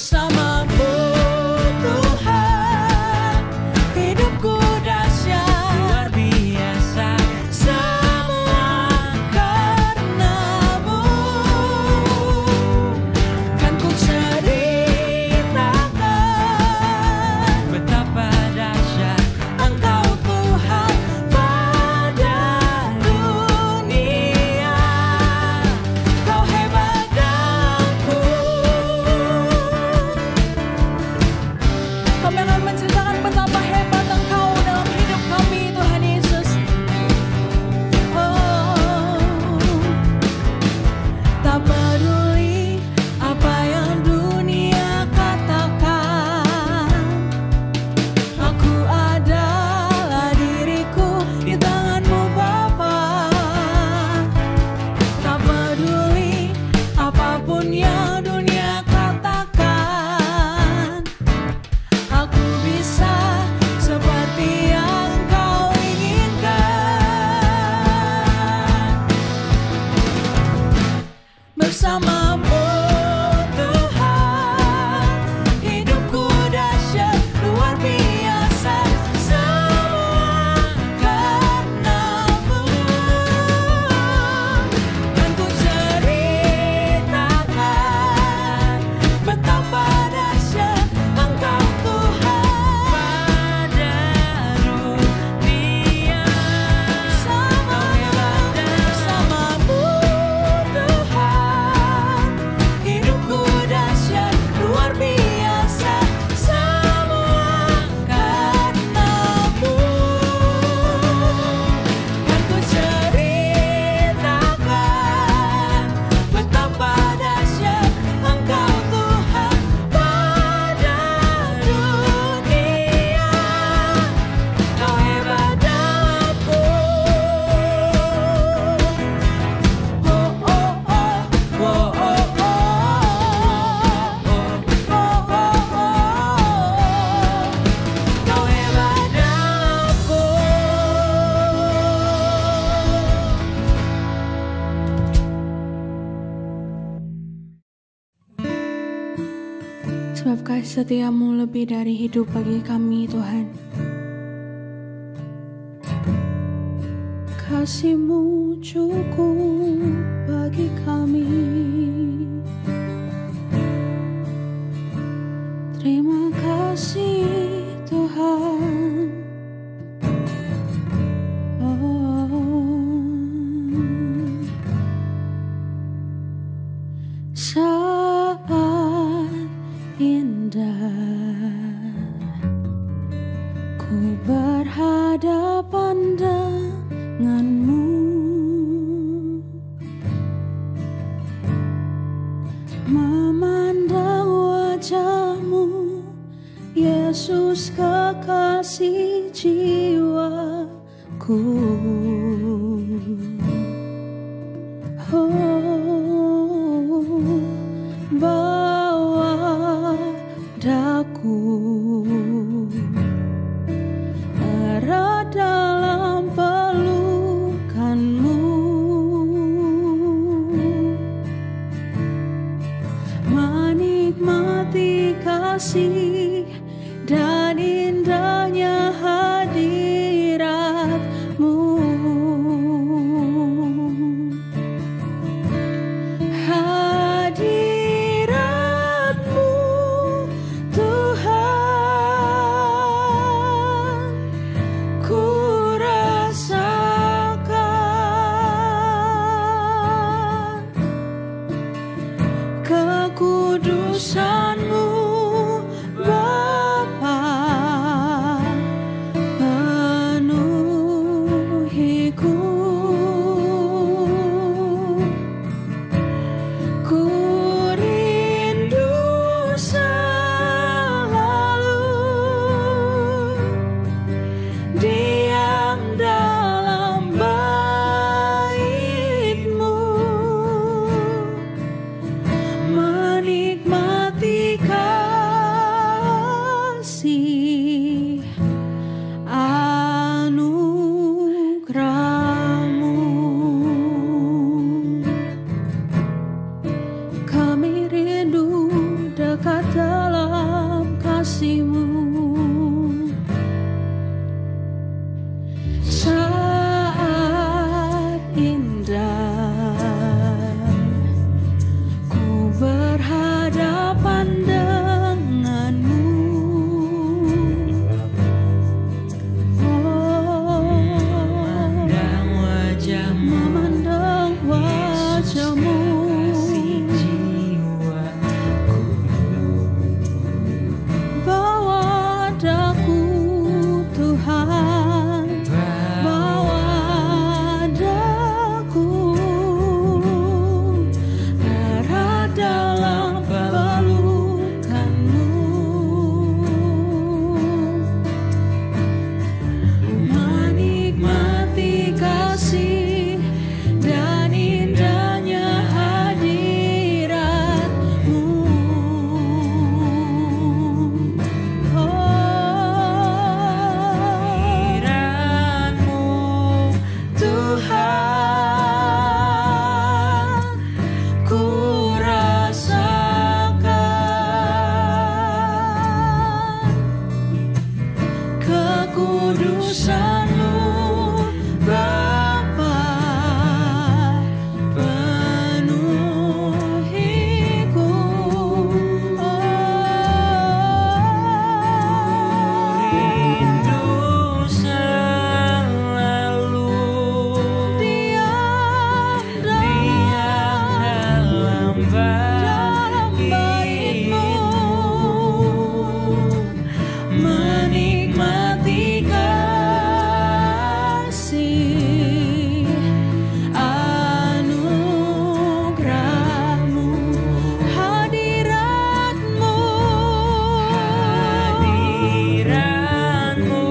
Bersamamu Tuhan, hidupku dahsyat luar biasa, semua karena-Mu. Kan ku ceritakan betapa dahsyat Engkau Tuhan pada dunia. Kau hebat dalamku. Kami akan menceritakan betapa hebat Engkau dalam hidup kami, Tuhan Yesus. Oh, tak peduli apa yang dunia katakan, aku adalah diriku di tangan-Mu Bapa. Tak peduli apapun yang dunia katakan, aku bisa seperti yang Kau inginkan. Bersama-Mu Tuhan, hidupku dahsyat luar biasa, semua karena-Mu. Kan ku ceritakan betapa dahsyat Engkau Tuhan pada dunia. Bersama-Mu Tuhan, hidupku dahsyat luar biasa, semua karena-Mu. Kan ku ceritakan betapa dahsyat Engkau Tuhan pada dunia. Kau hebat dalamku. Oh, oh, oh, oh, oh, oh, Kau hebat dalamku. Sebab kasih setia-Mu lebih dari hidup bagi kami, Tuhan. Kasih-Mu cukup bagi kami. Terima kasih Tuhan. Saat indah ku berhadapan denganmu, memandang wajah-Mu, Yesus kekasih jiwaku. Bawa daku erat dalam pelukan-Mu, menikmati kasih dan indahnya hadirat-Mu. Hadirat-Mu Tuhan, ku rasakan kekudusan-Mu Bapa. kasih-Mu. Saat indah ku berhadapan denganmu, memandang wajahmu, kasih jiwaku. bawa daku Tuhan, bawa daku erat dalam pelukan-Mu, menikmati kasih dan indahnya hadirat-Mu. Hadirat-Mu Tuhan, ku rasakan kekudusan-Mu Bapa, penuhiku. rindu selalu Diam dalam bait-Mu, menikmati kasih anugerah-Mu, hadirat-Mu, hadirat-Mu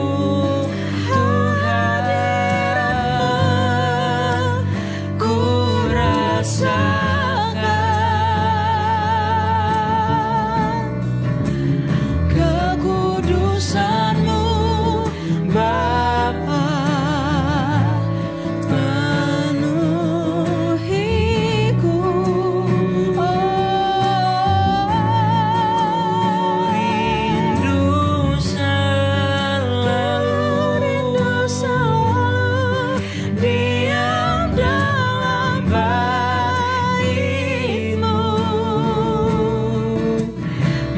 Tuhan, ku rasakan kekudusan-Mu Bapa, penuhiku. rindu selalu diam dalam bait-Mu,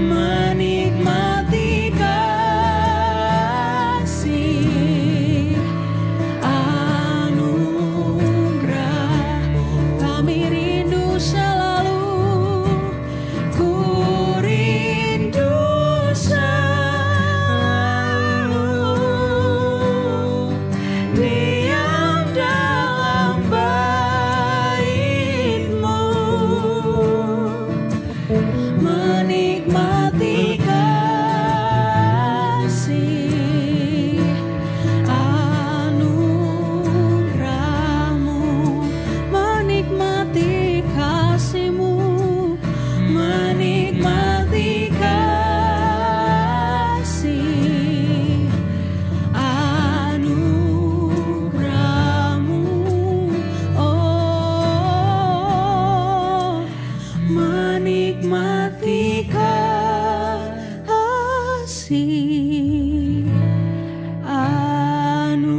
menikmati kasih anugerah. Kami rindu selalu, ku rindu selalu diam dalam bait-Mu, menikmati kasih anugerah-Mu, menikmati kasih-Mu, menikmati kasih anugerah-Mu. Oh, menikmati kasih anugerah-Mu.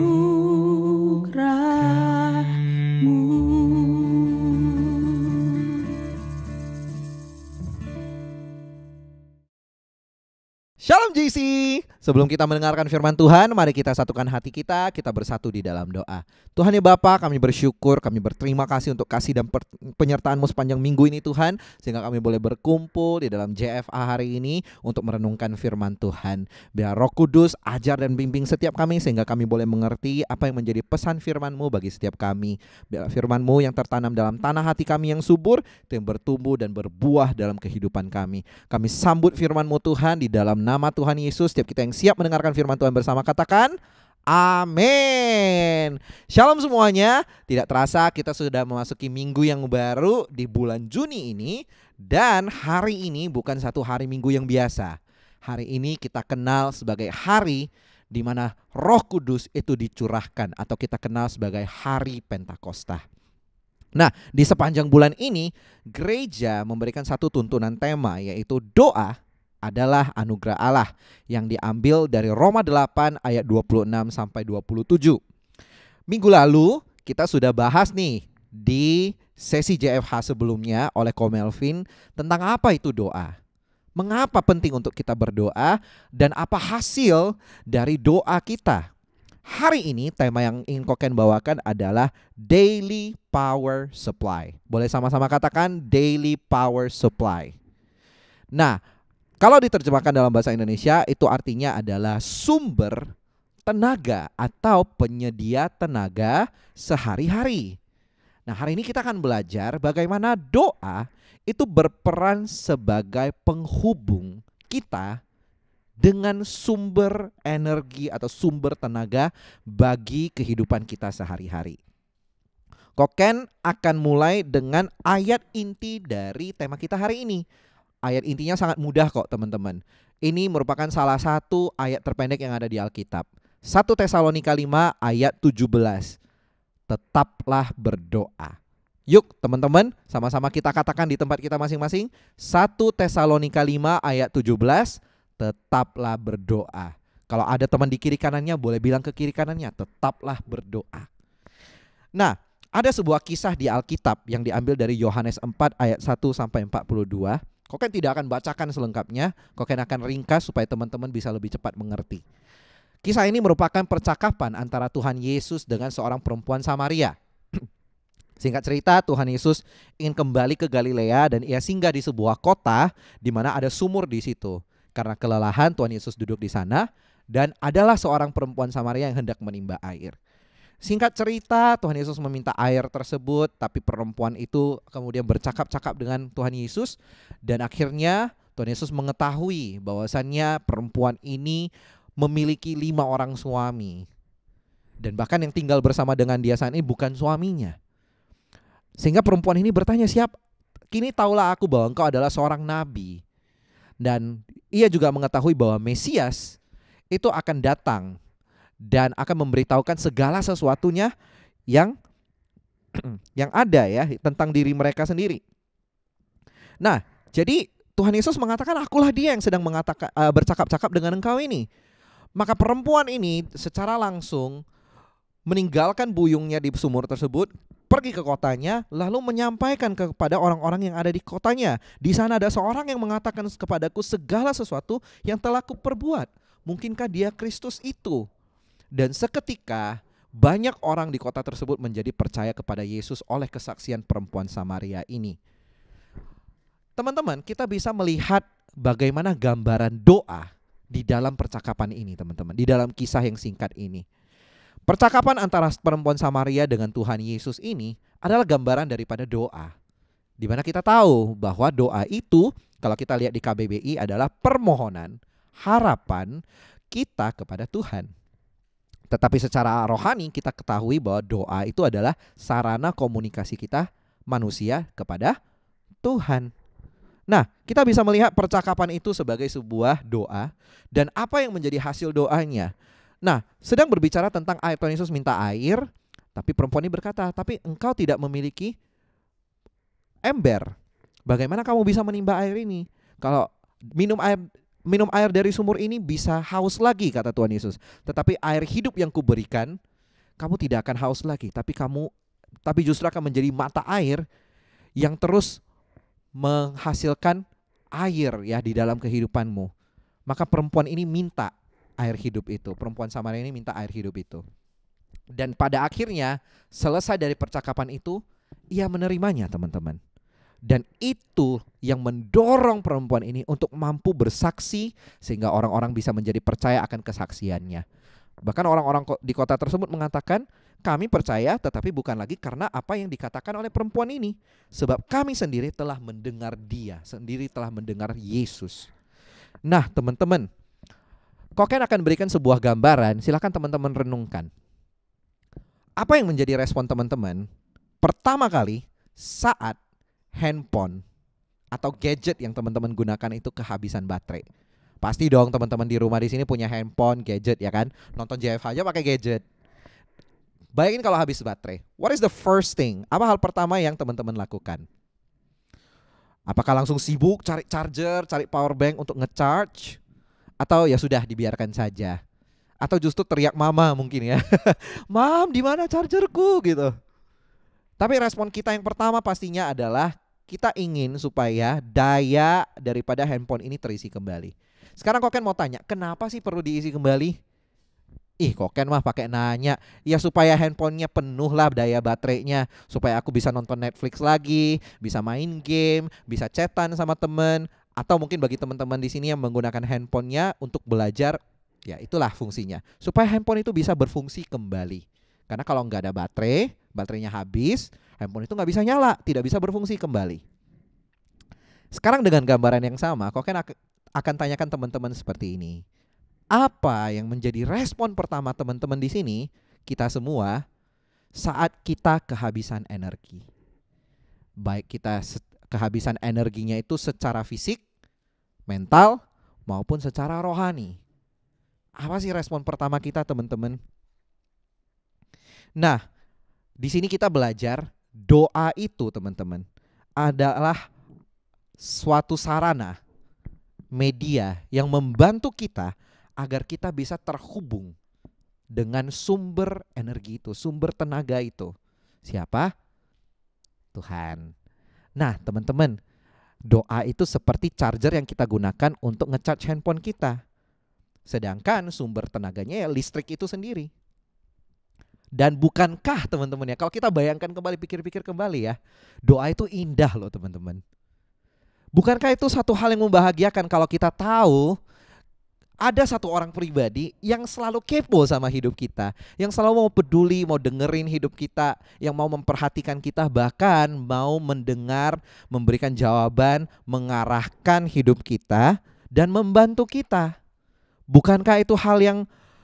Shalom JC. Sebelum kita mendengarkan firman Tuhan, mari kita satukan hati kita bersatu di dalam doa. Tuhan ya Bapa, kami bersyukur, kami berterima kasih untuk kasih dan penyertaan-Mu sepanjang minggu ini Tuhan, sehingga kami boleh berkumpul di dalam JFA hari ini untuk merenungkan firman Tuhan. Biar Roh Kudus ajar dan bimbing setiap kami, sehingga kami boleh mengerti apa yang menjadi pesan firman-Mu bagi setiap kami. Biar firman-Mu yang tertanam dalam tanah hati kami yang subur, itu yang bertumbuh dan berbuah dalam kehidupan kami. Kami sambut firman-Mu Tuhan di dalam nama Tuhan Yesus. Setiap kita yang siap mendengarkan firman Tuhan bersama, katakan amin. Shalom semuanya. Tidak terasa kita sudah memasuki minggu yang baru di bulan Juni ini. Dan hari ini bukan satu hari minggu yang biasa. Hari ini kita kenal sebagai hari di mana Roh Kudus itu dicurahkan, atau kita kenal sebagai hari Pentakosta. Nah, di sepanjang bulan ini gereja memberikan satu tuntunan tema, yaitu doa adalah anugerah Allah yang diambil dari Roma 8 ayat 26 sampai 27. Minggu lalu kita sudah bahas nih di sesi JFH sebelumnya oleh Ko Melvin tentang apa itu doa. Mengapa penting untuk kita berdoa dan apa hasil dari doa kita. Hari ini tema yang ingin Koken bawakan adalah daily power supply. Boleh sama-sama katakan daily power supply. Nah, kalau diterjemahkan dalam bahasa Indonesia itu artinya adalah sumber tenaga atau penyedia tenaga sehari-hari. Nah, hari ini kita akan belajar bagaimana doa itu berperan sebagai penghubung kita dengan sumber energi atau sumber tenaga bagi kehidupan kita sehari-hari. Koken akan mulai dengan ayat inti dari tema kita hari ini. Ayat intinya sangat mudah kok teman-teman. Ini merupakan salah satu ayat terpendek yang ada di Alkitab. 1 Tesalonika 5 ayat 17. Tetaplah berdoa. Yuk teman-teman, sama-sama kita katakan di tempat kita masing-masing. 1 Tesalonika 5 ayat 17. Tetaplah berdoa. Kalau ada teman di kiri kanannya, boleh bilang ke kiri kanannya, tetaplah berdoa. Nah, ada sebuah kisah di Alkitab yang diambil dari Yohanes 4 ayat 1 sampai 42. Koken tidak akan bacakan selengkapnya, Koken akan ringkas supaya teman-teman bisa lebih cepat mengerti. Kisah ini merupakan percakapan antara Tuhan Yesus dengan seorang perempuan Samaria. Singkat cerita, Tuhan Yesus ingin kembali ke Galilea dan ia singgah di sebuah kota di mana ada sumur di situ. Karena kelelahan, Tuhan Yesus duduk di sana dan adalah seorang perempuan Samaria yang hendak menimba air. Singkat cerita, Tuhan Yesus meminta air tersebut, tapi perempuan itu kemudian bercakap-cakap dengan Tuhan Yesus dan akhirnya Tuhan Yesus mengetahui bahwasannya perempuan ini memiliki 5 orang suami. Dan bahkan yang tinggal bersama dengan dia saat ini bukan suaminya. Sehingga perempuan ini bertanya, kini taulah aku bahwa engkau adalah seorang nabi. Dan ia juga mengetahui bahwa Mesias itu akan datang dan akan memberitahukan segala sesuatunya yang ada ya tentang diri mereka sendiri. Nah, jadi Tuhan Yesus mengatakan, akulah dia yang sedang bercakap-cakap dengan engkau ini. Maka perempuan ini secara langsung meninggalkan buyungnya di sumur tersebut, pergi ke kotanya, lalu menyampaikan kepada orang-orang yang ada di kotanya. Di sana ada seorang yang mengatakan kepadaku segala sesuatu yang telah kuperbuat. Mungkinkah dia Kristus itu? Dan seketika banyak orang di kota tersebut menjadi percaya kepada Yesus oleh kesaksian perempuan Samaria ini. Teman-teman, kita bisa melihat bagaimana gambaran doa di dalam percakapan ini, teman-teman. Di dalam kisah yang singkat ini. Percakapan antara perempuan Samaria dengan Tuhan Yesus ini adalah gambaran daripada doa. Di mana kita tahu bahwa doa itu, kalau kita lihat di KBBI, adalah permohonan, harapan kita kepada Tuhan. Tetapi secara rohani kita ketahui bahwa doa itu adalah sarana komunikasi kita manusia kepada Tuhan. Nah, kita bisa melihat percakapan itu sebagai sebuah doa dan apa yang menjadi hasil doanya. Nah, sedang berbicara tentang air. Tuhan Yesus minta air, tapi perempuan ini berkata, tapi engkau tidak memiliki ember. Bagaimana kamu bisa menimba air ini? Kalau minum air dari sumur ini bisa haus lagi, kata Tuhan Yesus. Tetapi air hidup yang kuberikan, kamu tidak akan haus lagi, tapi justru akan menjadi mata air yang terus menghasilkan air ya di dalam kehidupanmu. Maka perempuan ini minta air hidup itu. Perempuan Samaria ini minta air hidup itu. Dan pada akhirnya selesai dari percakapan itu, ia menerimanya, teman-teman. Dan itu yang mendorong perempuan ini untuk mampu bersaksi sehingga orang-orang bisa menjadi percaya akan kesaksiannya. Bahkan orang-orang di kota tersebut mengatakan, kami percaya tetapi bukan lagi karena apa yang dikatakan oleh perempuan ini. Sebab kami sendiri telah mendengar dia, sendiri telah mendengar Yesus. Nah, teman-teman, Koken akan berikan sebuah gambaran, silakan teman-teman renungkan. Apa yang menjadi respon teman-teman pertama kali saat handphone atau gadget yang teman-teman gunakan itu kehabisan baterai? Pasti dong teman-teman di rumah di sini punya handphone, gadget ya kan? Nonton JFH aja pakai gadget. Bayangin kalau habis baterai. What is the first thing? Apa hal pertama yang teman-teman lakukan? Apakah langsung sibuk cari charger, cari power bank untuk ngecharge? Atau ya sudah dibiarkan saja? Atau justru teriak mama mungkin ya. Mam, di mana chargerku gitu. Tapi respon kita yang pertama pastinya adalah kita ingin supaya daya daripada handphone ini terisi kembali. Sekarang Koken mau tanya, kenapa sih perlu diisi kembali? Ih, Koken mah pakai nanya. Ya supaya handphonenya penuh lah daya baterainya, supaya aku bisa nonton Netflix lagi, bisa main game, bisa chatan sama temen. Atau mungkin bagi teman-teman di sini yang menggunakan handphonenya untuk belajar, ya itulah fungsinya. Supaya handphone itu bisa berfungsi kembali. Karena kalau nggak ada baterainya habis, handphone itu nggak bisa nyala, tidak bisa berfungsi kembali. Sekarang dengan gambaran yang sama, Koken akan tanyakan teman-teman seperti ini. Apa yang menjadi respon pertama teman-teman di sini, kita semua, saat kita kehabisan energi? Baik kita kehabisan energinya itu secara fisik, mental, maupun secara rohani. Apa sih respon pertama kita, teman-teman? Nah, di sini kita belajar doa itu, teman-teman, adalah suatu sarana, media yang membantu kita agar kita bisa terhubung dengan sumber energi itu, sumber tenaga itu. Siapa? Tuhan. Nah, teman-teman, doa itu seperti charger yang kita gunakan untuk ngecharge handphone kita. Sedangkan sumber tenaganya ya listrik itu sendiri. Dan bukankah teman-teman ya, kalau kita bayangkan kembali, pikir-pikir kembali ya, doa itu indah loh teman-teman. Bukankah itu satu hal yang membahagiakan kalau kita tahu ada satu orang pribadi yang selalu kepo sama hidup kita, yang selalu mau peduli, mau dengerin hidup kita, yang mau memperhatikan kita, bahkan mau mendengar, memberikan jawaban, mengarahkan hidup kita, dan membantu kita. Bukankah itu hal yang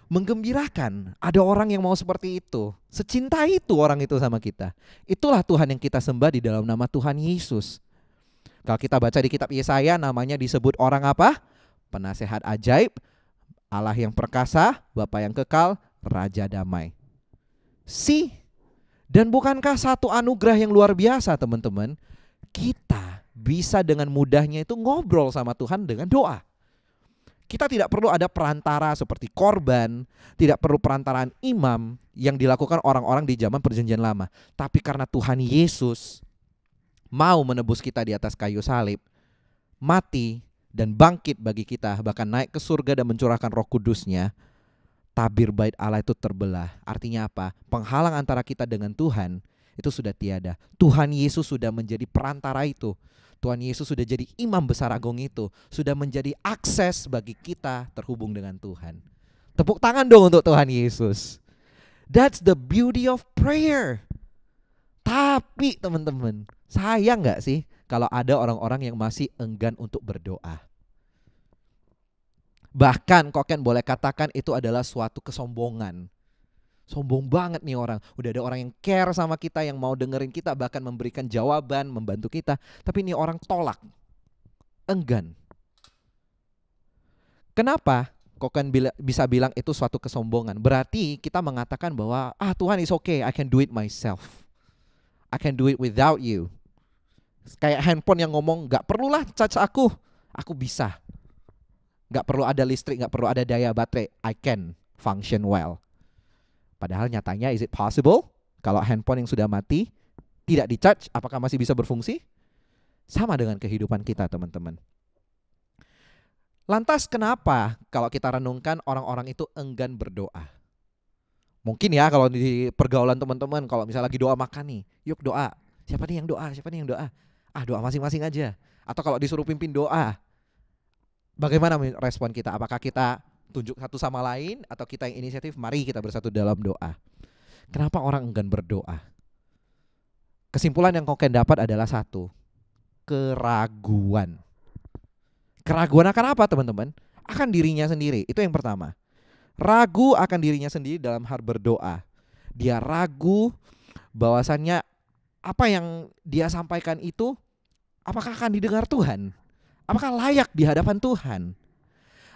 menggembirakan? Ada orang yang mau seperti itu, secinta itu orang itu sama kita. Itulah Tuhan yang kita sembah di dalam nama Tuhan Yesus. Kalau kita baca di kitab Yesaya, namanya disebut orang apa? Penasehat ajaib, Allah yang perkasa, Bapa yang kekal, Raja damai. Dan bukankah satu anugerah yang luar biasa teman-teman? Kita bisa dengan mudahnya itu ngobrol sama Tuhan dengan doa. Kita tidak perlu ada perantara seperti korban, tidak perlu perantaraan imam yang dilakukan orang-orang di zaman perjanjian lama. Tapi karena Tuhan Yesus mau menebus kita di atas kayu salib, mati dan bangkit bagi kita, bahkan naik ke surga dan mencurahkan Roh Kudus-Nya, tabir bait Allah itu terbelah. Artinya apa? Penghalang antara kita dengan Tuhan itu sudah tiada. Tuhan Yesus sudah menjadi perantara itu. Tuhan Yesus sudah jadi imam besar agung itu, sudah menjadi akses bagi kita terhubung dengan Tuhan. Tepuk tangan dong untuk Tuhan Yesus. That's the beauty of prayer. Tapi teman-teman, sayang gak sih kalau ada orang-orang yang masih enggan untuk berdoa? Bahkan Koken boleh katakan itu adalah suatu kesombongan. Sombong banget nih orang. Udah ada orang yang care sama kita, yang mau dengerin kita, bahkan memberikan jawaban, membantu kita. Tapi ini orang tolak, enggan. Kenapa Koken bisa bilang itu suatu kesombongan? Berarti kita mengatakan bahwa Tuhan is okay, I can do it myself, I can do it without you. Kayak handphone yang ngomong, gak perlulah charge aku bisa. Gak perlu ada listrik, gak perlu ada daya baterai, I can function well. Padahal nyatanya, is it possible? Kalau handphone yang sudah mati, tidak di charge, apakah masih bisa berfungsi? Sama dengan kehidupan kita teman-teman. Lantas kenapa kalau kita renungkan orang-orang itu enggan berdoa? Mungkin ya kalau di pergaulan teman-teman, kalau misalnya lagi doa makan nih, yuk doa. Siapa nih yang doa? Siapa nih yang doa? Doa masing-masing aja. Atau kalau disuruh pimpin doa, bagaimana respon kita? Apakah kita tunjuk satu sama lain atau kita yang inisiatif? Mari kita bersatu dalam doa. Kenapa orang enggan berdoa? Kesimpulan yang Koken dapat adalah satu, keraguan. Keraguan akan apa teman-teman? Akan dirinya sendiri. Itu yang pertama. Ragu akan dirinya sendiri dalam hal berdoa. Dia ragu bahwasannya apa yang dia sampaikan itu apakah akan didengar Tuhan? Apakah layak di hadapan Tuhan?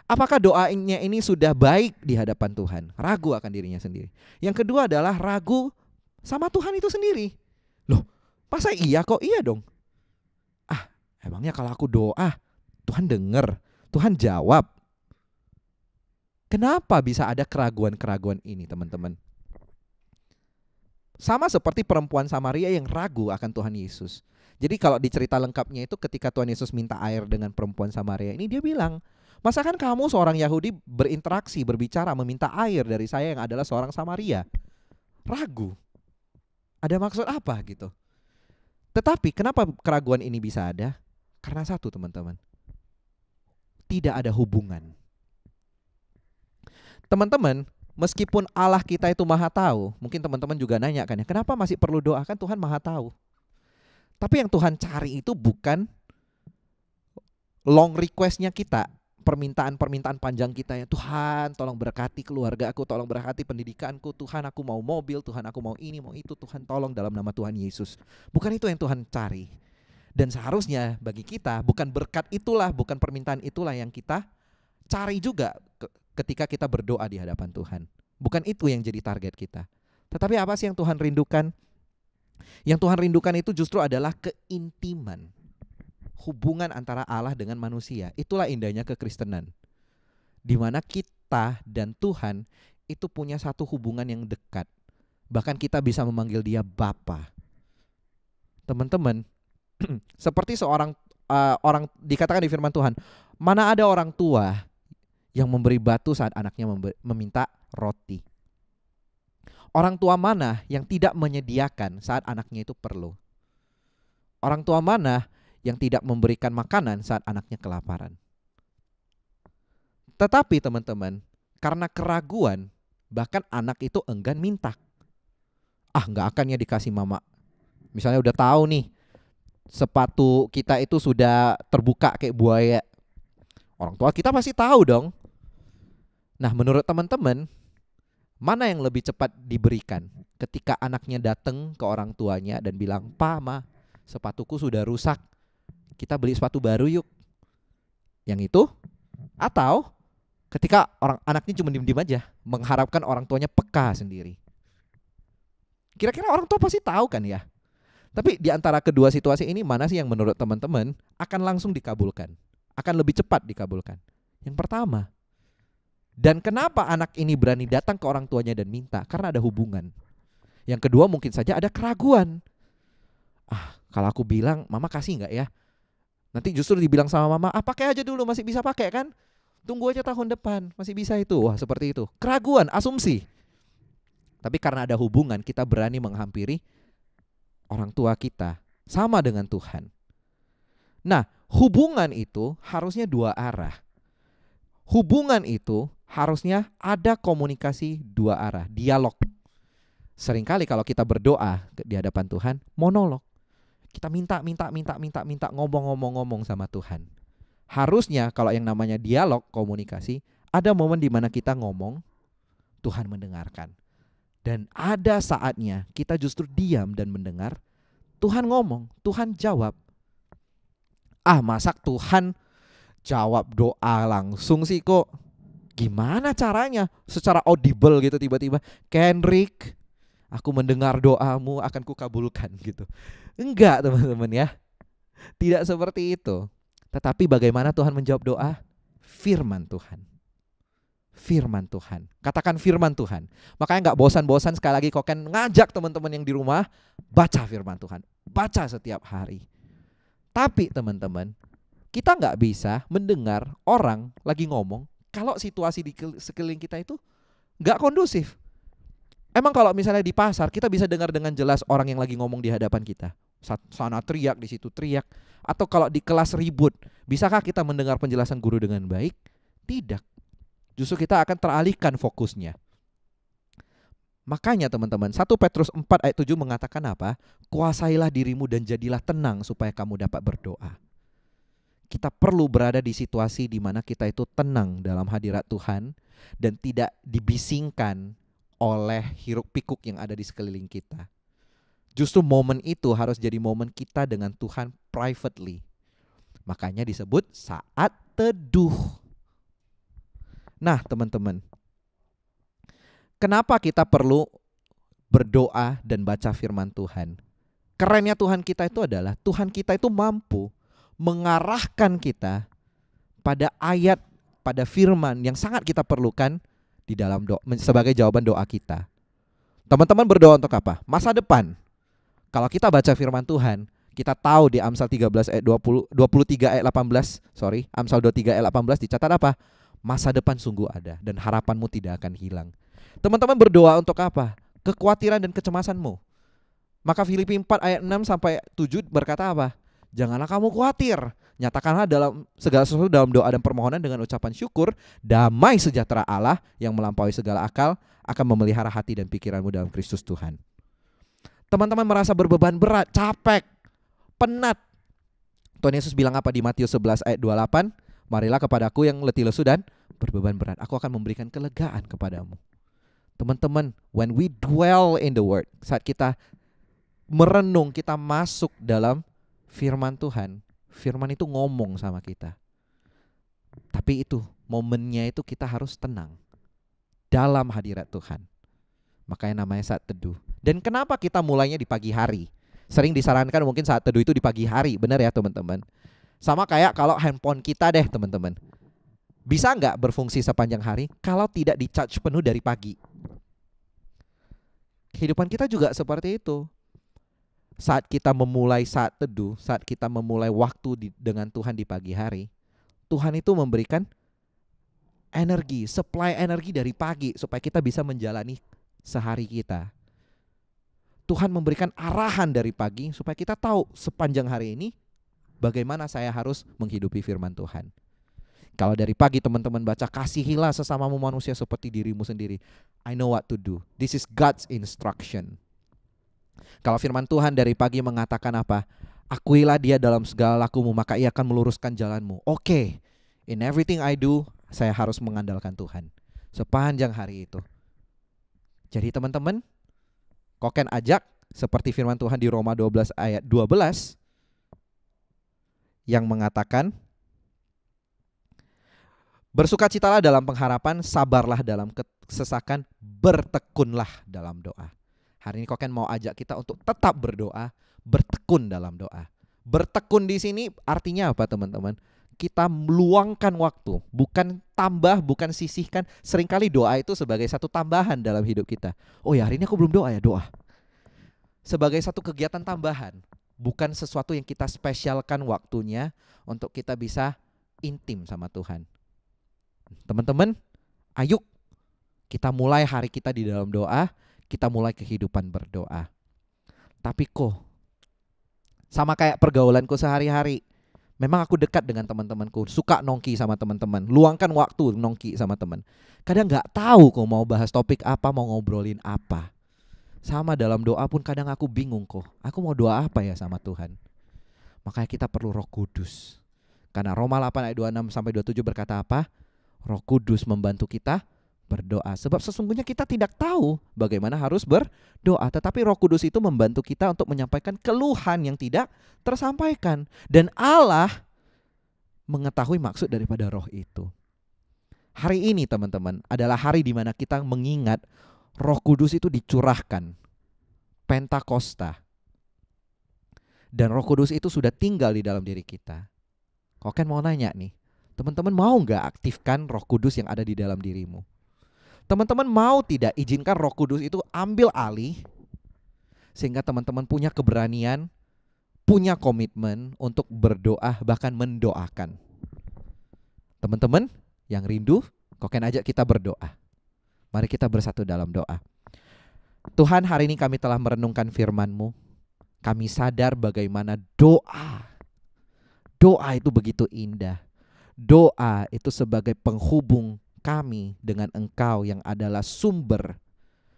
Apakah doanya ini sudah baik di hadapan Tuhan? Ragu akan dirinya sendiri. Yang kedua adalah ragu sama Tuhan itu sendiri. Loh, masa iya kok? Iya dong. Emangnya kalau aku doa, Tuhan dengar, Tuhan jawab? Kenapa bisa ada keraguan-keraguan ini, teman-teman? Sama seperti perempuan Samaria yang ragu akan Tuhan Yesus. Jadi kalau di cerita lengkapnya itu ketika Tuhan Yesus minta air dengan perempuan Samaria ini, dia bilang, masakan kamu seorang Yahudi berinteraksi, berbicara, meminta air dari saya yang adalah seorang Samaria? Ragu. Ada maksud apa gitu? Tetapi kenapa keraguan ini bisa ada? Karena satu, teman-teman, tidak ada hubungan. Teman-teman, meskipun Allah kita itu maha tahu, mungkin teman-teman juga nanya kan ya, kenapa masih perlu doa? Kan Tuhan maha tahu. Tapi yang Tuhan cari itu bukan long requestnya kita, permintaan-permintaan panjang kita ya, Tuhan tolong berkati keluarga aku, tolong berkati pendidikanku, Tuhan aku mau mobil, Tuhan aku mau ini, mau itu, Tuhan tolong dalam nama Tuhan Yesus. Bukan itu yang Tuhan cari. Dan seharusnya bagi kita bukan berkat itulah, bukan permintaan itulah yang kita cari juga ketika kita berdoa di hadapan Tuhan. Bukan itu yang jadi target kita. Tetapi apa sih yang Tuhan rindukan? Yang Tuhan rindukan itu justru adalah keintiman, hubungan antara Allah dengan manusia. Itulah indahnya kekristenan, di mana kita dan Tuhan itu punya satu hubungan yang dekat. Bahkan kita bisa memanggil dia Bapa. Teman-teman, seperti seorang orang dikatakan di firman Tuhan, mana ada orang tua yang memberi batu saat anaknya meminta roti? Orang tua mana yang tidak menyediakan saat anaknya itu perlu? Orang tua mana yang tidak memberikan makanan saat anaknya kelaparan? Tetapi teman-teman, karena keraguan, bahkan anak itu enggan minta. Nggak akan ya dikasih mama. Misalnya udah tahu nih, sepatu kita itu sudah terbuka kayak buaya. Orang tua kita pasti tahu dong. Nah, menurut teman-teman, mana yang lebih cepat diberikan? Ketika anaknya datang ke orang tuanya dan bilang, "Pa, Ma, sepatuku sudah rusak. Kita beli sepatu baru yuk." Yang itu? Atau ketika anaknya cuma diem-diem aja, mengharapkan orang tuanya peka sendiri. Kira-kira orang tua pasti tahu kan ya? Tapi di antara kedua situasi ini, mana sih yang menurut teman-teman akan langsung dikabulkan? Akan lebih cepat dikabulkan? Yang pertama. Dan kenapa anak ini berani datang ke orang tuanya dan minta? Karena ada hubungan. Yang kedua mungkin saja ada keraguan. Kalau aku bilang, mama kasih nggak ya? Nanti justru dibilang sama mama, pakai aja dulu, masih bisa pakai kan? Tunggu aja tahun depan, masih bisa itu. Wah, seperti itu. Keraguan, asumsi. Tapi karena ada hubungan, kita berani menghampiri orang tua kita. Sama dengan Tuhan. Nah, hubungan itu harusnya dua arah. Hubungan itu harusnya ada komunikasi dua arah, dialog. Seringkali kalau kita berdoa di hadapan Tuhan, monolog. Kita minta, ngomong sama Tuhan. Harusnya kalau yang namanya dialog, komunikasi, ada momen di mana kita ngomong, Tuhan mendengarkan. Dan ada saatnya kita justru diam dan mendengar, Tuhan ngomong, Tuhan jawab. Masa Tuhan jawab doa langsung sih kok? Gimana caranya? Secara audible gitu tiba-tiba, Kendrick, aku mendengar doamu, akan kukabulkan gitu. Enggak teman-teman ya. Tidak seperti itu. Tetapi bagaimana Tuhan menjawab doa? Firman Tuhan. Firman Tuhan. Katakan firman Tuhan. Makanya gak bosan-bosan sekali lagi kok kan ngajak teman-teman yang di rumah, baca firman Tuhan. Baca setiap hari. Tapi teman-teman, kita gak bisa mendengar orang lagi ngomong kalau situasi di sekeliling kita itu gak kondusif. Emang kalau misalnya di pasar kita bisa dengar dengan jelas orang yang lagi ngomong di hadapan kita. Sana teriak, di situ teriak. Atau kalau di kelas ribut, bisakah kita mendengar penjelasan guru dengan baik? Tidak. Justru kita akan teralihkan fokusnya. Makanya teman-teman, 1 Petrus 4 ayat 7 mengatakan apa? Kuasailah dirimu dan jadilah tenang supaya kamu dapat berdoa. Kita perlu berada di situasi di mana kita itu tenang dalam hadirat Tuhan dan tidak dibisingkan oleh hiruk pikuk yang ada di sekeliling kita. Justru momen itu harus jadi momen kita dengan Tuhan privately. Makanya disebut saat teduh. Nah teman-teman, kenapa kita perlu berdoa dan baca firman Tuhan? Kerennya Tuhan kita itu adalah Tuhan kita itu mampu mengarahkan kita pada ayat, pada firman yang sangat kita perlukan di dalam doa sebagai jawaban doa kita. Teman-teman berdoa untuk apa? Masa depan. Kalau kita baca firman Tuhan, kita tahu di Amsal 13 ayat 23 ayat 18, Amsal 23 ayat 18 dicatat apa? Masa depan sungguh ada dan harapanmu tidak akan hilang. Teman-teman berdoa untuk apa? Kekhawatiran dan kecemasanmu. Maka Filipi 4 ayat 6 sampai 7 berkata apa? Janganlah kamu khawatir, nyatakanlah dalam segala sesuatu dalam doa dan permohonan dengan ucapan syukur, damai sejahtera Allah yang melampaui segala akal akan memelihara hati dan pikiranmu dalam Kristus Tuhan. Teman-teman merasa berbeban berat, capek, penat. Tuhan Yesus bilang apa di Matius 11 ayat 28? Marilah kepadaku yang letih lesu dan berbeban berat, aku akan memberikan kelegaan kepadamu. Teman-teman, when we dwell in the word, saat kita merenung, kita masuk dalam firman Tuhan, firman itu ngomong sama kita. Tapi itu, momennya itu kita harus tenang dalam hadirat Tuhan. Makanya namanya saat teduh. Dan kenapa kita mulainya di pagi hari? Sering disarankan mungkin saat teduh itu di pagi hari, benar ya teman-teman? Sama kayak kalau handphone kita deh teman-teman. Bisa nggak berfungsi sepanjang hari kalau tidak di-charge penuh dari pagi? Kehidupan kita juga seperti itu. Saat kita memulai saat teduh, saat kita memulai waktu dengan Tuhan di pagi hari, Tuhan itu memberikan energi, supply energi dari pagi supaya kita bisa menjalani sehari kita. Tuhan memberikan arahan dari pagi supaya kita tahu sepanjang hari ini bagaimana saya harus menghidupi firman Tuhan. Kalau dari pagi teman-teman baca, kasihilah sesamamu manusia seperti dirimu sendiri. I know what to do. This is God's instruction. Kalau firman Tuhan dari pagi mengatakan apa? Akuilah dia dalam segala lakumu, maka ia akan meluruskan jalanmu. Oke, in everything I do, saya harus mengandalkan Tuhan sepanjang hari itu. Jadi teman-teman, Koken ajak seperti firman Tuhan di Roma 12 ayat 12 yang mengatakan, bersukacitalah dalam pengharapan, sabarlah dalam kesesakan, bertekunlah dalam doa. Hari ini Koken mau ajak kita untuk tetap berdoa, bertekun dalam doa. Bertekun di sini artinya apa teman-teman? Kita meluangkan waktu, bukan tambah, bukan sisihkan. Seringkali doa itu sebagai satu tambahan dalam hidup kita. Oh ya, hari ini aku belum doa ya, doa. Sebagai satu kegiatan tambahan, bukan sesuatu yang kita spesialkan waktunya untuk kita bisa intim sama Tuhan. Teman-teman, ayo kita mulai hari kita di dalam doa, kita mulai kehidupan berdoa. Tapi kok sama kayak pergaulanku sehari-hari, memang aku dekat dengan teman-temanku, suka nongki sama teman-teman, luangkan waktu nongki sama teman. Kadang gak tahu kok mau bahas topik apa, mau ngobrolin apa. Sama dalam doa pun kadang aku bingung kok, aku mau doa apa ya sama Tuhan. Makanya kita perlu Roh Kudus. Karena Roma 8 ayat 26 sampai 27 berkata apa? Roh Kudus membantu kita berdoa. Sebab sesungguhnya kita tidak tahu bagaimana harus berdoa, tetapi Roh Kudus itu membantu kita untuk menyampaikan keluhan yang tidak tersampaikan. Dan Allah mengetahui maksud daripada roh itu. Hari ini teman-teman adalah hari di mana kita mengingat Roh Kudus itu dicurahkan, Pentakosta. Dan Roh Kudus itu sudah tinggal di dalam diri kita. Kok kan mau nanya nih, teman-teman mau gak aktifkan Roh Kudus yang ada di dalam dirimu? Teman-teman mau tidak izinkan Roh Kudus itu ambil alih, sehingga teman-teman punya keberanian, punya komitmen untuk berdoa, bahkan mendoakan. Teman-teman yang rindu, kok kan ajak kita berdoa. Mari kita bersatu dalam doa. Tuhan, hari ini kami telah merenungkan firman-Mu. Kami sadar bagaimana doa itu begitu indah. Doa itu sebagai penghubung kami dengan Engkau yang adalah sumber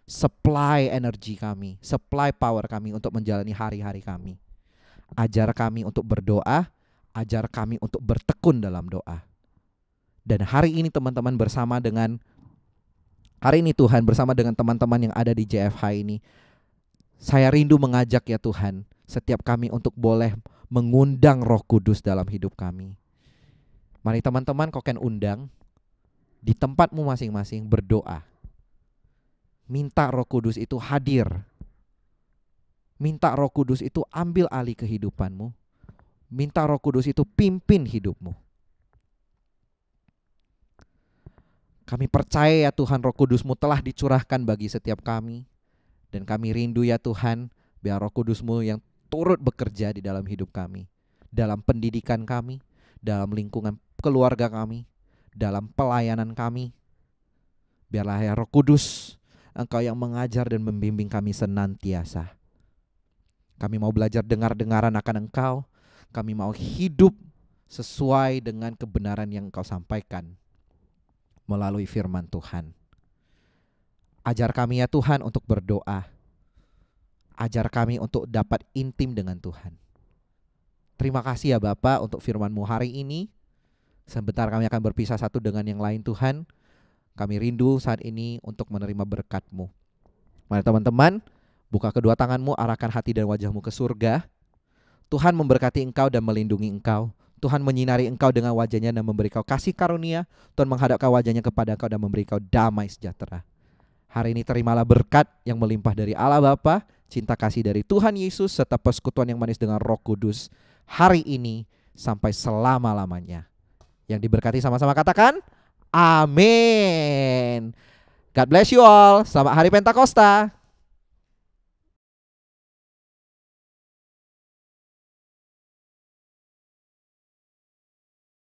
supply energi kami, supply power kami untuk menjalani hari-hari kami. Ajar kami untuk berdoa, ajar kami untuk bertekun dalam doa. Dan hari ini teman-teman hari ini Tuhan bersama dengan teman-teman yang ada di JFH ini, saya rindu mengajak ya Tuhan, setiap kami untuk boleh mengundang Roh Kudus dalam hidup kami. Mari teman-teman Koken undang di tempatmu masing-masing berdoa. Minta Roh Kudus itu hadir. Minta Roh Kudus itu ambil alih kehidupanmu. Minta Roh Kudus itu pimpin hidupmu. Kami percaya ya Tuhan, Roh Kudus-Mu telah dicurahkan bagi setiap kami. Dan kami rindu ya Tuhan, biar Roh Kudus-Mu yang turut bekerja di dalam hidup kami, dalam pendidikan kami, dalam lingkungan keluarga kami, dalam pelayanan kami. Biarlah ya Roh Kudus, Engkau yang mengajar dan membimbing kami senantiasa. Kami mau belajar dengar-dengaran akan Engkau. Kami mau hidup sesuai dengan kebenaran yang Engkau sampaikan melalui firman Tuhan. Ajar kami ya Tuhan untuk berdoa. Ajar kami untuk dapat intim dengan Tuhan. Terima kasih ya Bapa untuk firman-Mu hari ini. Sebentar kami akan berpisah satu dengan yang lain Tuhan. Kami rindu saat ini untuk menerima berkat-Mu. Mari teman-teman, buka kedua tangan-Mu, arahkan hati dan wajah-Mu ke surga. Tuhan memberkati engkau dan melindungi engkau. Tuhan menyinari engkau dengan wajahnya dan memberi kau kasih karunia. Tuhan menghadapkan wajahnya kepada kau dan memberi kau damai sejahtera. Hari ini terimalah berkat yang melimpah dari Allah Bapa, cinta kasih dari Tuhan Yesus, serta persekutuan yang manis dengan Roh Kudus hari ini sampai selama-lamanya. Yang diberkati sama-sama katakan amin. God bless you all. Selamat hari Pentakosta.